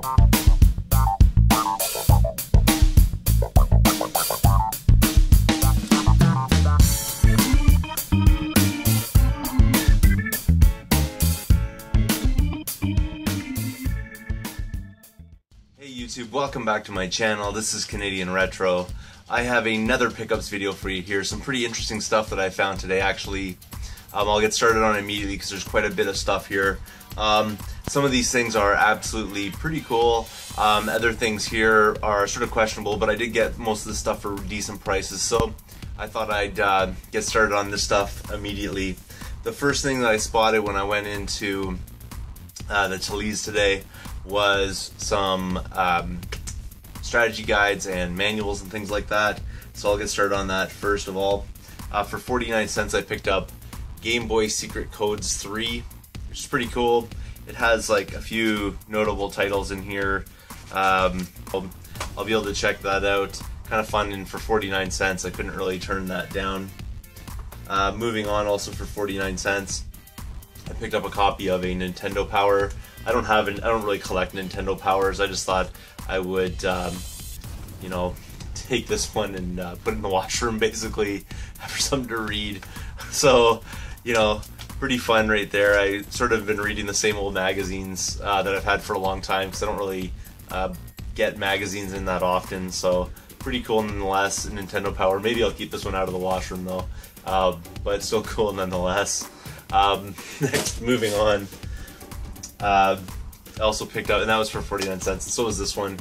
YouTube, welcome back to my channel. This is Canadian Retro. I have another pickups video for you here. Some pretty interesting stuff that I found today actually. I'll get started on it immediately because there's quite a bit of stuff here. Some of these things are absolutely pretty cool. Other things here are sort of questionable, but I did get most of the stuff for decent prices, so I thought I'd get started on this stuff immediately. The first thing that I spotted when I went into the Thalys today was some strategy guides and manuals and things like that. So I'll get started on that first of all. For 49 cents I picked up Game Boy Secret Codes 3, which is pretty cool. It has like a few notable titles in here. I'll be able to check that out. Kind of fun, and for 49 cents I couldn't really turn that down. Moving on, also for 49 cents I picked up a copy of a Nintendo Power. I don't really collect Nintendo Powers. I just thought I would, you know, take this one and put it in the washroom basically for something to read. So, you know, pretty fun right there. I sort of been reading the same old magazines that I've had for a long time because I don't really get magazines in that often. So pretty cool nonetheless. Nintendo Power. Maybe I'll keep this one out of the washroom though, but it's still cool nonetheless. Next, moving on. I also picked up, and that was for 49 cents, and so was this one,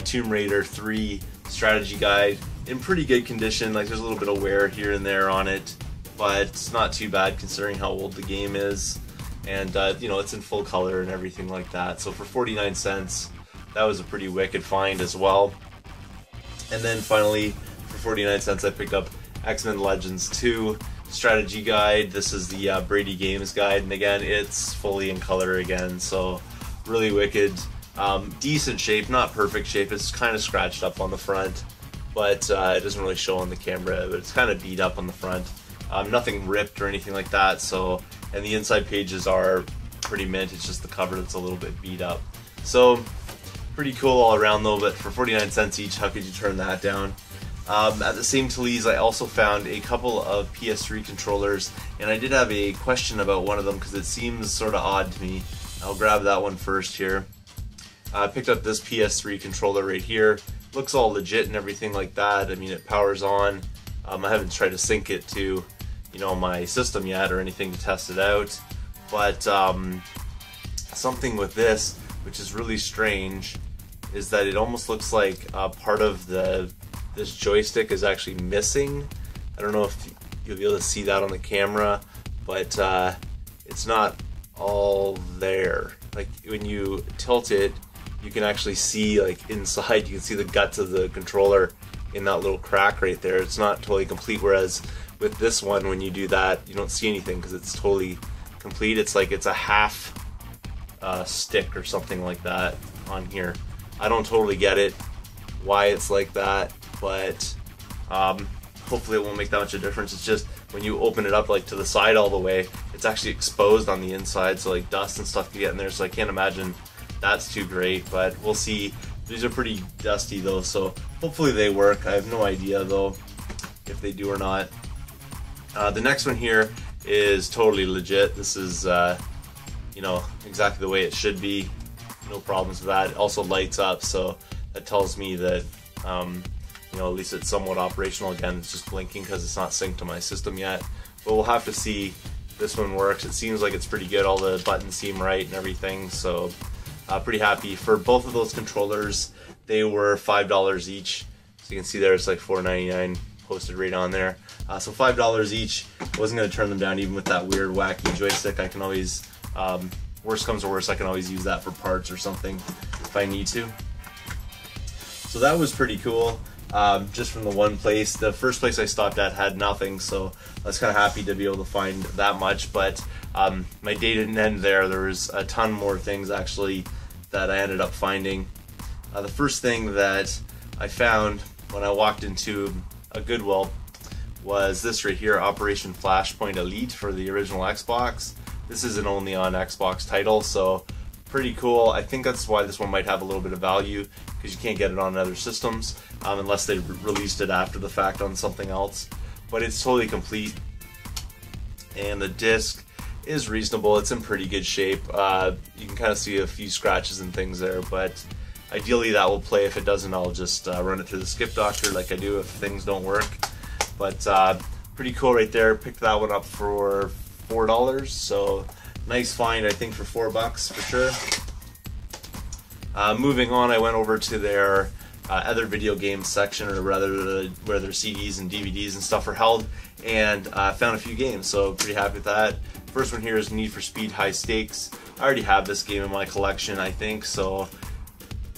Tomb Raider 3 strategy guide, in pretty good condition. Like, there's a little bit of wear here and there on it, but it's not too bad considering how old the game is, and you know, it's in full color and everything like that. So for 49 cents, that was a pretty wicked find as well. And then finally, for 49 cents, I picked up X-Men Legends 2 strategy guide. This is the Brady Games guide, and again, it's fully in color again, so really wicked. Decent shape, not perfect shape. It's kind of scratched up on the front, but it doesn't really show on the camera, but it's kind of beat up on the front. Nothing ripped or anything like that, so, and the inside pages are pretty mint. It's just the cover that's a little bit beat up. So pretty cool all around though, but for 49 cents each, how could you turn that down? At the same Thalys, I also found a couple of PS3 controllers, and I did have a question about one of them because it seems sort of odd to me. I'll grab that one first here. I picked up this PS3 controller right here. Looks all legit and everything like that. I mean, it powers on. I haven't tried to sync it to, you know, my system yet or anything to test it out. But something with this, which is really strange, is that it almost looks like part of this joystick is actually missing. I don't know if you'll be able to see that on the camera, but it's not all there. Like, when you tilt it, you can actually see, like, inside, you can see the guts of the controller in that little crack right there. It's not totally complete, whereas with this one, when you do that, you don't see anything because it's totally complete. It's like it's a half stick or something like that on here. I don't totally get it, why it's like that, but hopefully it won't make that much of a difference. It's just when you open it up like to the side all the way, it's actually exposed on the inside, so like dust and stuff can get in there, so I can't imagine that's too great, but we'll see. These are pretty dusty though, so hopefully they work. I have no idea though if they do or not. The next one here is totally legit. This is you know, exactly the way it should be. No problems with that. It also lights up, so that tells me that you know, at least it's somewhat operational. Again, it's just blinking because it's not synced to my system yet, but we'll have to see if this one works. It seems like it's pretty good. All the buttons seem right and everything, so pretty happy. For both of those controllers, they were $5 each. So you can see there it's like $4.99 posted right on there. So $5 each. Wasn't going to turn them down even with that weird wacky joystick. I can always, worst comes to worst, I can always use that for parts or something if I need to. So that was pretty cool. Just from the one place. The first place I stopped at had nothing, so I was kind of happy to be able to find that much, but my day didn't end there. There was a ton more things actually that I ended up finding. The first thing that I found when I walked into a Goodwill was this right here, Operation Flashpoint Elite for the original Xbox. This is an only on Xbox title, so pretty cool. I think that's why this one might have a little bit of value, because you can't get it on other systems unless they released it after the fact on something else. But it's totally complete, and the disc is reasonable. It's in pretty good shape. You can kind of see a few scratches and things there, but ideally that will play. If it doesn't, I'll just run it through the skip doctor like I do if things don't work. But pretty cool right there. Picked that one up for $4, so nice find, I think, for $4 for sure. Moving on, I went over to their other video game section, or rather where their CDs and DVDs and stuff are held, and found a few games, so pretty happy with that. First one here is Need for Speed High Stakes. I already have this game in my collection, I think, so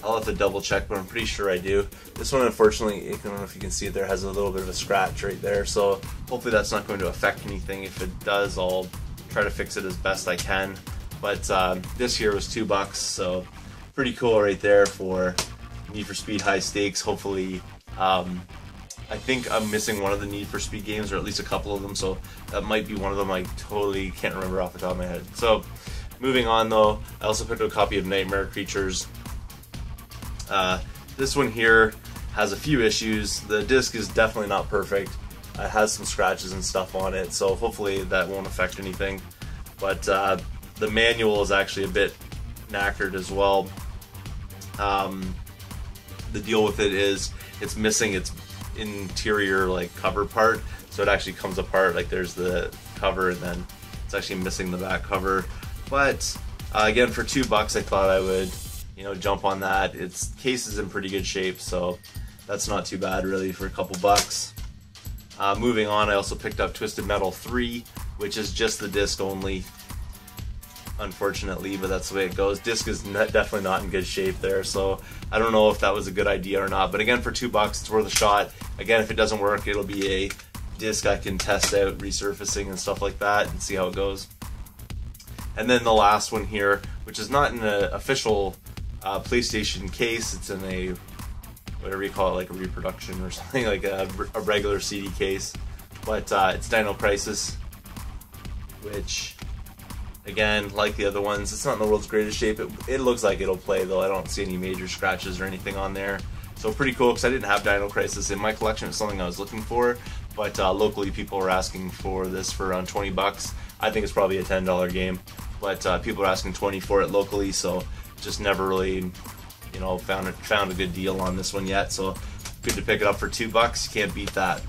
I'll have to double check, but I'm pretty sure I do. This one, unfortunately, I don't know if you can see it there, has a little bit of a scratch right there, so hopefully that's not going to affect anything. If it does, I'll try to fix it as best I can. But this here was $2, so pretty cool right there for Need for Speed High Stakes. Hopefully, I think I'm missing one of the Need for Speed games, or at least a couple of them, so that might be one of them. I totally can't remember off the top of my head. So, moving on though, I also picked up a copy of Nightmare Creatures. This one here has a few issues. The disc is definitely not perfect. It has some scratches and stuff on it, so hopefully that won't affect anything. But the manual is actually a bit knackered as well. The deal with it is it's missing its interior like cover part, so it actually comes apart. Like there's the cover, and then it's actually missing the back cover. But again, for $2, I thought I would, you know, jump on that. Its case is in pretty good shape, so that's not too bad really for a couple bucks. Moving on, I also picked up Twisted Metal 3, which is just the disc only, unfortunately, but that's the way it goes. Disc is definitely not in good shape there, so I don't know if that was a good idea or not, but again, for $2, it's worth a shot. Again, if it doesn't work, it'll be a disc I can test out resurfacing and stuff like that and see how it goes. And then the last one here, which is not in an official PlayStation case, it's in a, whatever you call it, like a reproduction or something, like a regular CD case, but it's Dino Crisis, which, again, like the other ones, it's not in the world's greatest shape. It looks like it'll play, though. I don't see any major scratches or anything on there. So pretty cool, because I didn't have Dino Crisis in my collection. It's something I was looking for, but locally people were asking for this for around $20. I think it's probably a $10 game, but people are asking $20 for it locally, so just never really, you know, found a good deal on this one yet. So good to pick it up for $2. You can't beat that.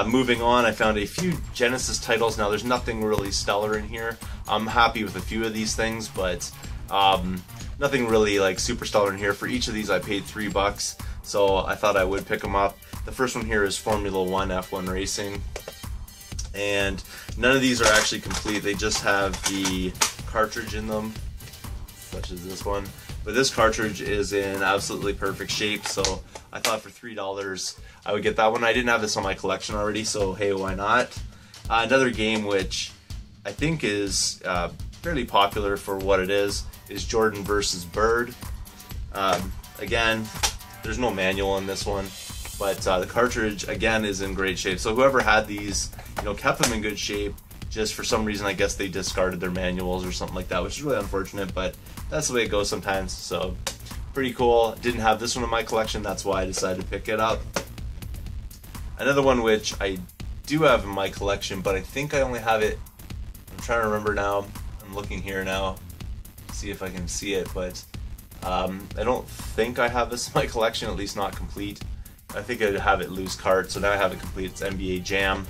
Moving on, I found a few Genesis titles. Now, there's nothing really stellar in here. I'm happy with a few of these things, but nothing really like super stellar in here. For each of these, I paid $3, so I thought I would pick them up. The first one here is Formula 1 F1 Racing, and none of these are actually complete. They just have the cartridge in them, such as this one. But this cartridge is in absolutely perfect shape, so I thought for $3 I would get that one. I didn't have this on my collection already, so hey, why not? Another game which I think is fairly popular for what it is Jordan vs. Bird. Again, there's no manual in this one, but the cartridge, again, is in great shape. So whoever had these, you know, kept them in good shape. Just for some reason, I guess they discarded their manuals or something like that, which is really unfortunate, but that's the way it goes sometimes. So pretty cool. Didn't have this one in my collection, that's why I decided to pick it up. Another one which I do have in my collection, but I think I only have it, I'm trying to remember now, I'm looking here now, see if I can see it, but I don't think I have this in my collection, at least not complete. I think I have it loose cart, so now I have it complete. It's NBA Jam.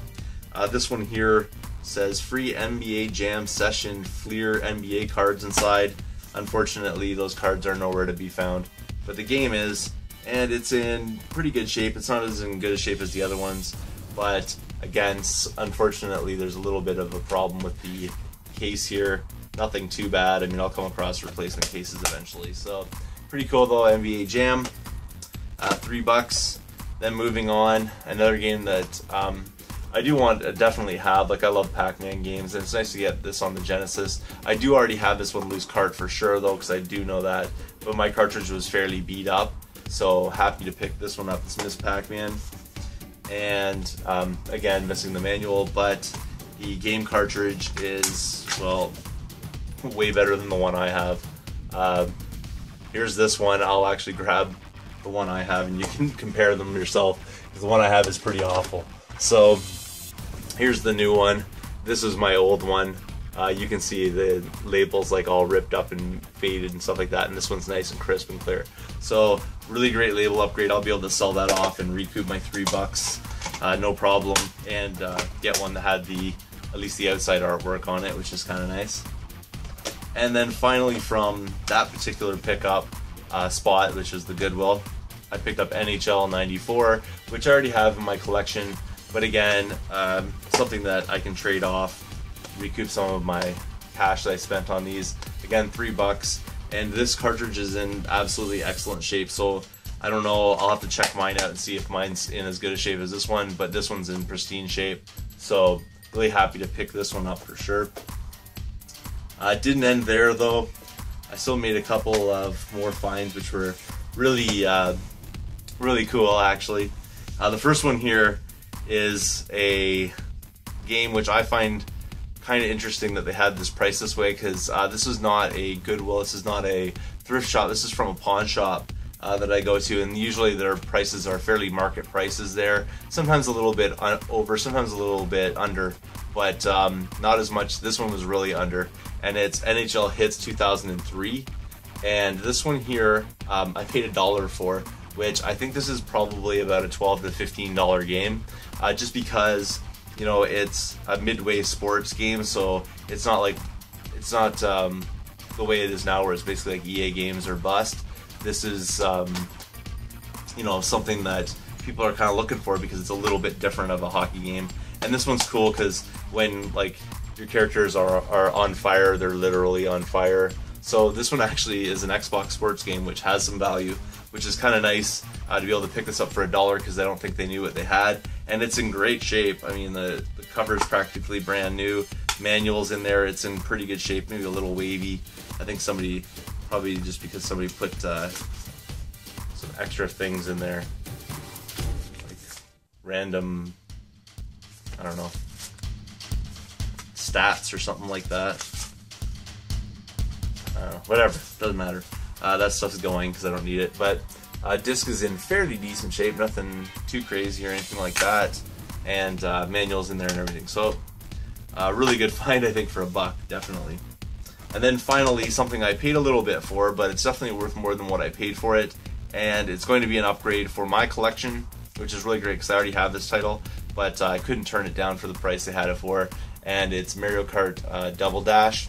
This one here says free NBA Jam session Fleer NBA cards inside. Unfortunately, those cards are nowhere to be found, but the game is, and it's in pretty good shape. It's not as in good a shape as the other ones, but again, unfortunately, there's a little bit of a problem with the case here. Nothing too bad. I mean, I'll come across replacement cases eventually. So pretty cool though, NBA Jam. $3. Then moving on, another game that I do want to definitely have. Like, I love Pac-Man games, and it's nice to get this on the Genesis. I do already have this one loose cart for sure though, because I do know that, but my cartridge was fairly beat up, so happy to pick this one up. It's Miss Pac-Man, and again, missing the manual, but the game cartridge is, well, way better than the one I have. Here's this one. I'll actually grab the one I have and you can compare them yourself, because the one I have is pretty awful. So here's the new one. This is my old one. You can see the labels like all ripped up and faded and stuff like that, and this one's nice and crisp and clear. So really great label upgrade. I'll be able to sell that off and recoup my $3, no problem, and get one that had at least the outside artwork on it, which is kind of nice. And then finally, from that particular pickup spot, which is the Goodwill, I picked up NHL 94, which I already have in my collection, but again, something that I can trade off, recoup some of my cash that I spent on these. Again, $3, and this cartridge is in absolutely excellent shape, so I don't know, I'll have to check mine out and see if mine's in as good a shape as this one, but this one's in pristine shape, so really happy to pick this one up for sure. It didn't end there though. I still made a couple of more finds which were really really cool actually. The first one here is a game which I find kind of interesting that they had this price this way, because this is not a Goodwill, this is not a thrift shop, this is from a pawn shop that I go to, and usually their prices are fairly market prices there, sometimes a little bit over, sometimes a little bit under, but not as much. This one was really under, and it's NHL Hits 2003, and this one here I paid $1 for, which I think this is probably about a $12 to $15 game, just because, you know, it's a midway sports game, so it's not like, it's not the way it is now where it's basically like EA games or bust. This is you know, something that people are kind of looking for because it's a little bit different of a hockey game. And this one's cool because when like your characters are on fire, they're literally on fire. So this one actually is an Xbox sports game which has some value, which is kind of nice to be able to pick this up for $1 because I don't think they knew what they had. And it's in great shape. I mean, the cover's practically brand new. Manual's in there. It's in pretty good shape, maybe a little wavy. I think somebody, probably just because somebody put some extra things in there, like random, I don't know, stats or something like that. I don't know, whatever, doesn't matter. That stuff's going because I don't need it, but disc is in fairly decent shape, nothing too crazy or anything like that, and manual's in there and everything, so really good find I think for $1, definitely. And then finally, something I paid a little bit for, but it's definitely worth more than what I paid for it, and it's going to be an upgrade for my collection, which is really great because I already have this title, but I couldn't turn it down for the price they had it for, and it's Mario Kart Double Dash.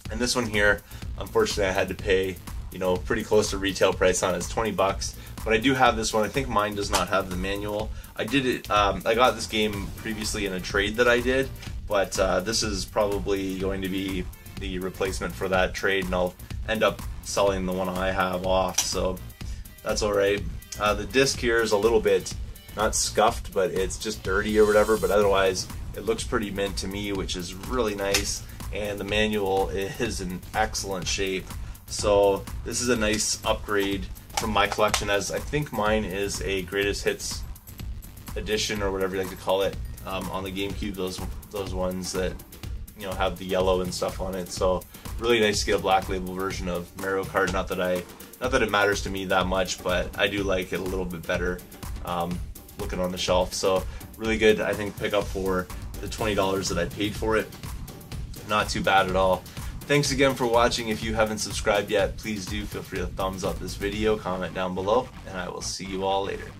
And this one here, unfortunately I had to pay, you know, pretty close to retail price on it. It's $20, but I do have this one. I think mine does not have the manual. I did it, I got this game previously in a trade that I did, but this is probably going to be the replacement for that trade, and I'll end up selling the one I have off, so that's alright. The disc here is a little bit, not scuffed, but it's just dirty or whatever, but otherwise it looks pretty mint to me, which is really nice, and the manual is in excellent shape. So this is a nice upgrade from my collection, as I think mine is a greatest hits edition or whatever you like to call it, on the Gamecube, those ones that, you know, have the yellow and stuff on it. So really nice to get a black label version of Mario Kart. Not that it matters to me that much, but I do like it a little bit better looking on the shelf. So really good, I think, pick up for the $20 that I paid for it. Not too bad at all. Thanks again for watching. If you haven't subscribed yet, please do feel free to thumbs up this video, comment down below, and I will see you all later.